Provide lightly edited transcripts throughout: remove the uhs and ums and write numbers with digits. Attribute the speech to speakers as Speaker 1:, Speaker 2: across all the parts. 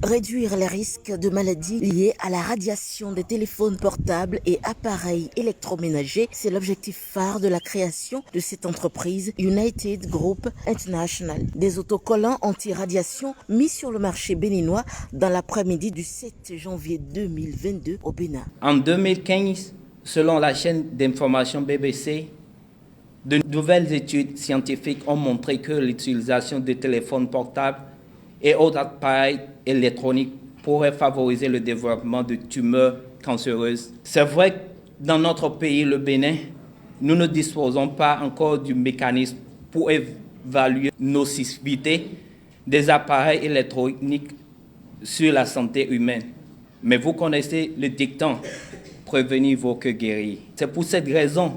Speaker 1: Réduire les risques de maladies liées à la radiation des téléphones portables et appareils électroménagers, c'est l'objectif phare de la création de cette entreprise United Group International. Des autocollants anti-radiation mis sur le marché béninois dans l'après-midi du 7 janvier 2022 au Bénin.
Speaker 2: En 2015, selon la chaîne d'information BBC, de nouvelles études scientifiques ont montré que l'utilisation de téléphones portables et autres appareils électroniques pourrait favoriser le développement de tumeurs cancéreuses. C'est vrai que dans notre pays, le Bénin, nous ne disposons pas encore du mécanisme pour évaluer la nocivité des appareils électroniques sur la santé humaine. Mais vous connaissez le dicton « prévenir vaut que guérir ». C'est pour cette raison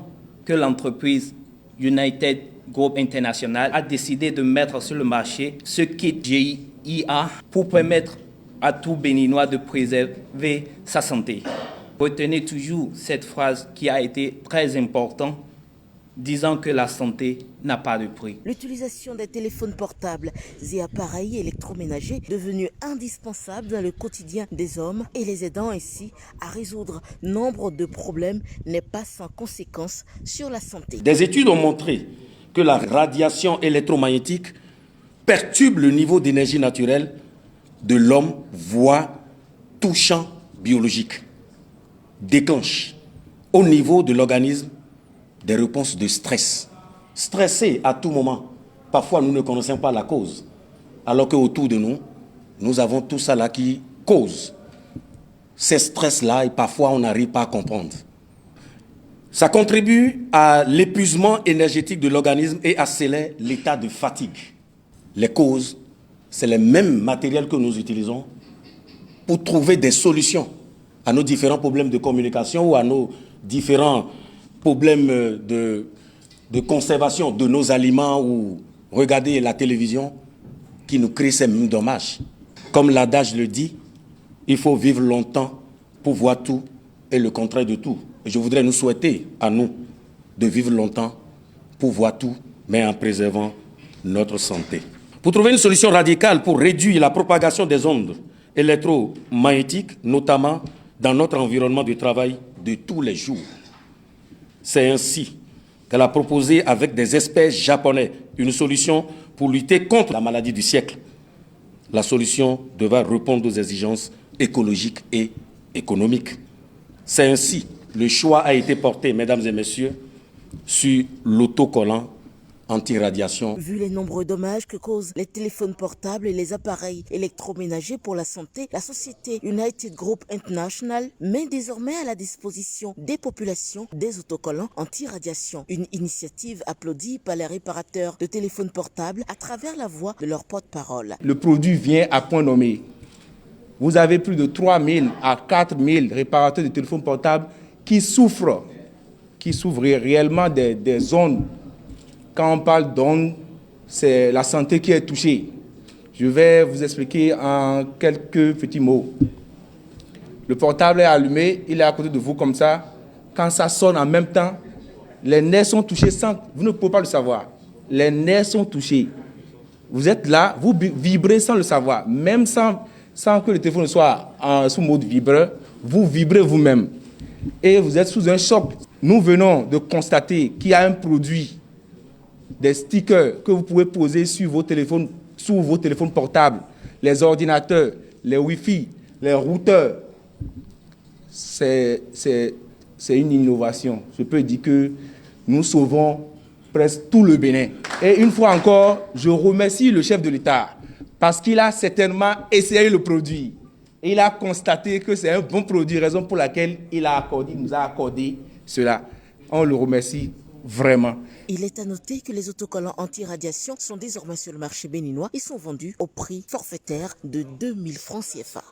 Speaker 2: que l'entreprise United Group International a décidé de mettre sur le marché ce kit GIA pour permettre à tout Béninois de préserver sa santé. Retenez toujours cette phrase qui a été très importante, disant que la santé n'a pas de prix.
Speaker 1: L'utilisation des téléphones portables et appareils électroménagers devenus indispensables dans le quotidien des hommes et les aidant ainsi à résoudre nombre de problèmes n'est pas sans conséquences sur la santé.
Speaker 3: Des études ont montré que la radiation électromagnétique perturbe le niveau d'énergie naturelle de l'homme, voire tout champ biologique, déclenche au niveau de l'organisme des réponses de stress. Stressé à tout moment. Parfois, nous ne connaissons pas la cause. Alors qu'autour de nous, nous avons tout ça là qui cause ces stress-là et parfois on n'arrive pas à comprendre. Ça contribue à l'épuisement énergétique de l'organisme et accélère l'état de fatigue. Les causes, c'est les mêmes matériels que nous utilisons pour trouver des solutions à nos différents problèmes de communication ou à nos différents problèmes de conservation de nos aliments ou regarder la télévision qui nous crée ces mêmes dommages. Comme l'adage le dit, il faut vivre longtemps pour voir tout et le contraire de tout. Et je voudrais nous souhaiter à nous de vivre longtemps pour voir tout, mais en préservant notre santé. Pour trouver une solution radicale pour réduire la propagation des ondes électromagnétiques, notamment dans notre environnement de travail de tous les jours. C'est ainsi qu'elle a proposé avec des experts japonais une solution pour lutter contre la maladie du siècle. La solution devra répondre aux exigences écologiques et économiques. C'est ainsi que le choix a été porté, mesdames et messieurs, sur l'autocollant anti-radiation.
Speaker 1: Vu les nombreux dommages que causent les téléphones portables et les appareils électroménagers pour la santé, la société United Group International met désormais à la disposition des populations des autocollants anti-radiation. Une initiative applaudie par les réparateurs de téléphones portables à travers la voix de leur porte-parole.
Speaker 4: Le produit vient à point nommé. Vous avez plus de 3 000 à 4 000 réparateurs de téléphones portables qui souffrent réellement des ondes. Quand on parle d'ondes, c'est la santé qui est touchée. Je vais vous expliquer en quelques petits mots. Le portable est allumé, il est à côté de vous comme ça. Quand ça sonne en même temps, les nerfs sont touchés sans... Vous ne pouvez pas le savoir. Les nerfs sont touchés. Vous êtes là, vous vibrez sans le savoir. Même sans que le téléphone soit sous mode vibreur, vous vibrez vous-même. Et vous êtes sous un choc. Nous venons de constater qu'il y a un produit, des stickers que vous pouvez poser sur vos téléphones portables, les ordinateurs, les Wi-Fi, les routeurs. C'est une innovation. Je peux dire que nous sauvons presque tout le Bénin. Et une fois encore, je remercie le chef de l'État parce qu'il a certainement essayé le produit. Et il a constaté que c'est un bon produit, raison pour laquelle il nous a accordé cela. On le remercie vraiment.
Speaker 1: Il est à noter que les autocollants anti-radiation sont désormais sur le marché béninois et sont vendus au prix forfaitaire de 2000 francs CFA.